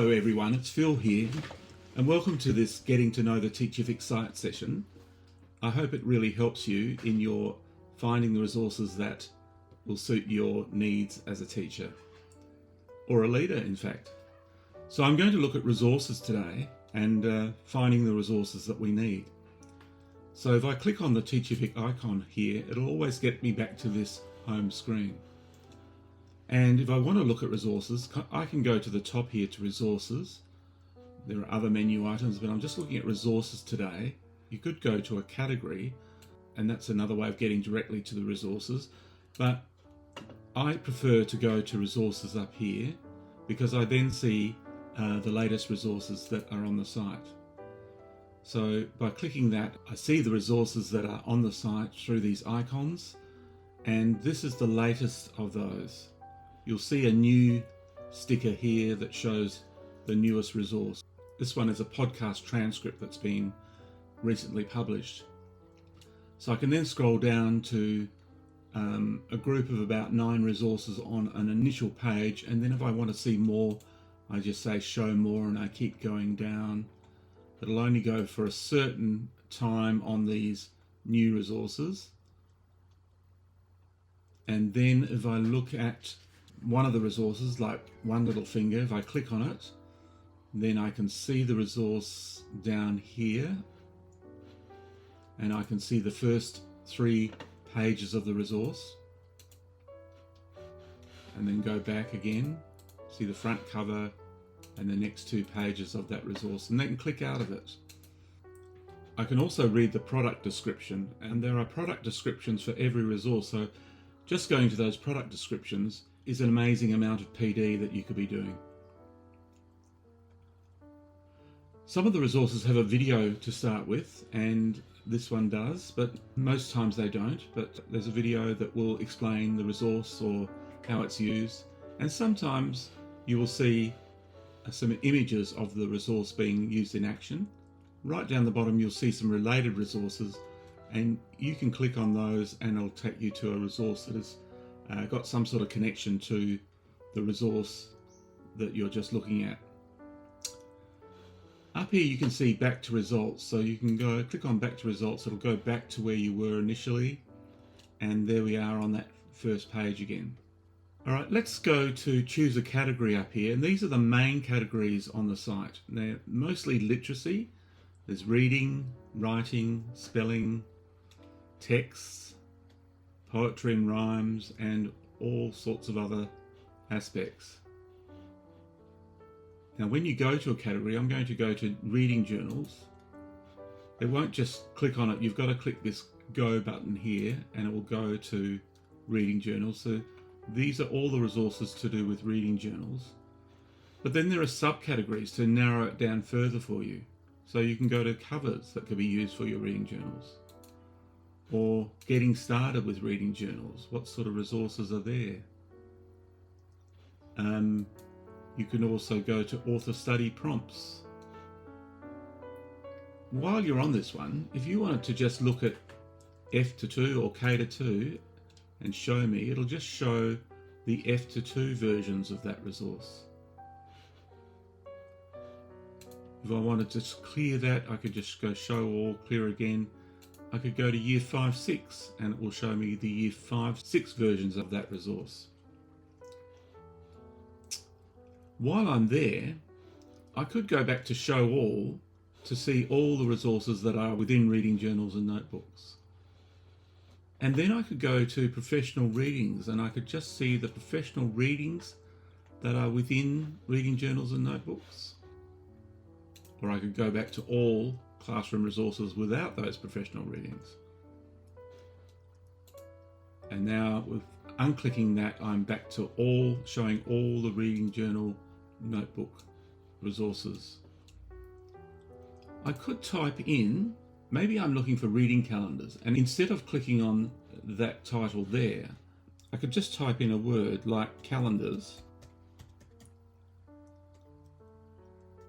Hello everyone, it's Phil here, and welcome to this Getting to Know the Teachific site session. I hope it really helps you in your finding the resources that will suit your needs as a teacher, or a leader in fact. So I'm going to look at resources today and finding the resources that we need. So if I click on the Teachific icon here, it'll always get me back to this home screen. And if I want to look at resources, I can go to the top here to resources. There are other menu items, but I'm just looking at resources today. You could go to a category, and that's another way of getting directly to the resources. But I prefer to go to resources up here because I then see the latest resources that are on the site. So by clicking that, I see the resources that are on the site through these icons, and this is the latest of those. You'll see a new sticker here that shows the newest resource. This one is a podcast transcript that's been recently published. So I can then scroll down to a group of about 9 resources on an initial page, and then if I want to see more, I just say show more and I keep going down. It'll only go for a certain time on these new resources. And then if I look at one of the resources, like one little finger, if I click on it, then I can see the resource down here, and I can see the first 3 pages of the resource, and then go back again, see the front cover and the next 2 pages of that resource, and then click out of it. I can also read the product description, and there are product descriptions for every resource, so just going to those product descriptions is an amazing amount of PD that you could be doing. Some of the resources have a video to start with, and this one does, but most times they don't. But there's a video that will explain the resource or how it's used, and sometimes you will see some images of the resource being used in action. Right down the bottom you'll see some related resources, and you can click on those and it'll take you to a resource that has got some sort of connection to the resource that you're just looking at. Up here you can see back to results, so you can go click on back to results. It'll go back to where you were initially, and there we are on that first page again. Alright, let's go to choose a category up here, and these are the main categories on the site. They're mostly literacy. There's reading, writing, spelling, text, poetry and rhymes, and all sorts of other aspects. Now when you go to a category, I'm going to go to reading journals. It won't just click on it, you've got to click this go button here and it will go to reading journals. So these are all the resources to do with reading journals. But then there are subcategories to narrow it down further for you. So you can go to covers that could be used for your reading journals, or getting started with reading journals. What sort of resources are there? You can also go to author study prompts. While you're on this one, if you wanted to just look at F to 2 or K to 2 and show me, it'll just show the F to 2 versions of that resource. If I wanted to clear that, I could just go show all, clear again. I could go to year 5-6 and it will show me the year 5-6 versions of that resource. While I'm there, I could go back to show all to see all the resources that are within reading journals and notebooks. And then I could go to professional readings and I could just see the professional readings that are within reading journals and notebooks. Or I could go back to all classroom resources without those professional readings. And now with unclicking that, I'm back to all, showing all the reading journal notebook resources. I could type in, maybe I'm looking for reading calendars, and instead of clicking on that title there, I could just type in a word like calendars.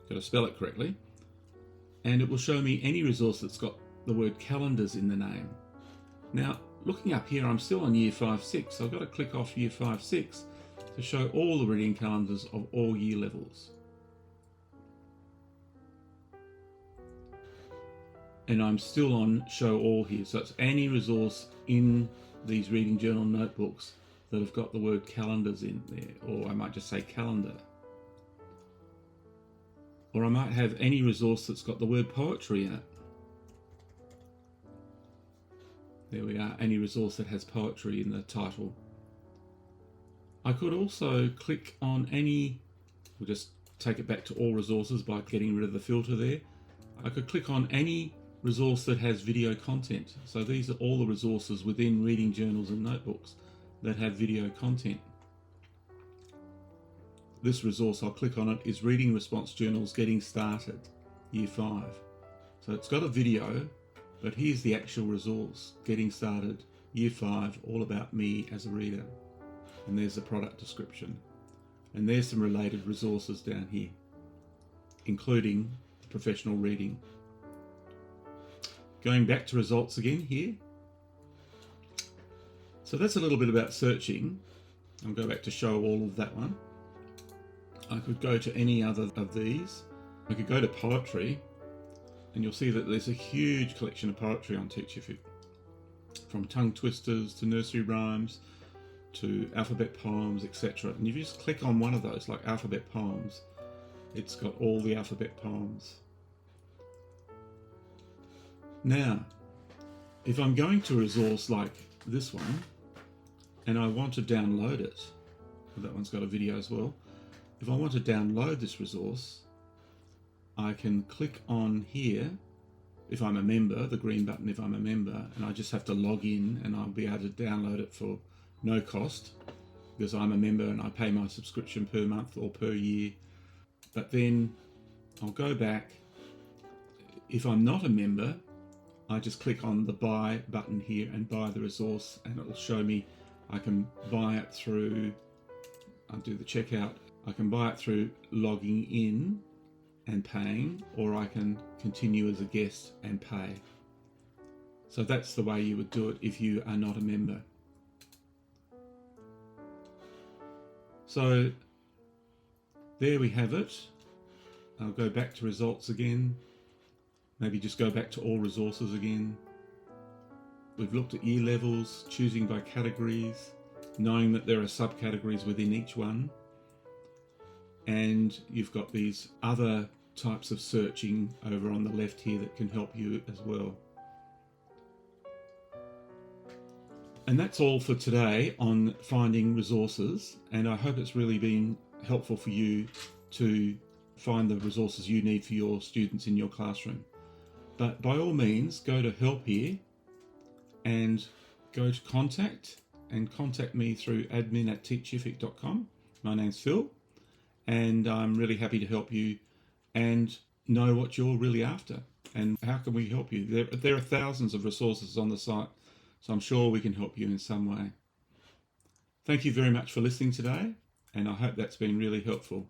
Got to spell it correctly, and it will show me any resource that's got the word calendars in the name. Now looking up here, I'm still on year 5-6, so I've got to click off year 5-6 to show all the reading calendars of all year levels. and I'm still on show all here. So it's any resource in these reading journal notebooks that have got the word calendars in there, or I might just say calendar. Or I might have any resource that's got the word poetry in it. There we are, any resource that has poetry in the title. I could also click on any, we'll just take it back to all resources by getting rid of the filter there. I could click on any resource that has video content. So these are all the resources within reading journals and notebooks that have video content. This resource, I'll click on it, is Reading Response Journals Getting Started, Year 5. So it's got a video, but here's the actual resource, Getting Started, Year 5, all about me as a reader. And there's the product description. And there's some related resources down here, including professional reading. Going back to results again here. So that's a little bit about searching. I'll go back to show all of that one. I could go to any other of these. I could go to poetry, and you'll see that there's a huge collection of poetry on Teachific, from tongue twisters to nursery rhymes to alphabet poems, etc. And if you just click on one of those, like alphabet poems, it's got all the alphabet poems. Now, if I'm going to a resource like this one, and I want to download it, well, that one's got a video as well. If I want to download this resource, I can click on here, if I'm a member, the green button if I'm a member, and I just have to log in and I'll be able to download it for no cost, because I'm a member and I pay my subscription per month or per year. But then I'll go back. If I'm not a member, I just click on the buy button here and buy the resource, and it will show me I can buy it through, I'll do the checkout, I can buy it through logging in and paying, or I can continue as a guest and pay. So that's the way you would do it if you are not a member. So there we have it. I'll go back to results again. Maybe just go back to all resources again. We've looked at year levels, choosing by categories, knowing that there are subcategories within each one. And you've got these other types of searching over on the left here that can help you as well. And that's all for today on finding resources, and I hope it's really been helpful for you to find the resources you need for your students in your classroom. But by all means, go to help here and go to contact, and contact me through admin@teachific.com. My name's Phil, and I'm really happy to help you and know what you're really after and how can we help you. There are thousands of resources on the site, so I'm sure we can help you in some way. Thank you very much for listening today, and I hope that's been really helpful.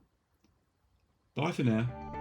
Bye for now.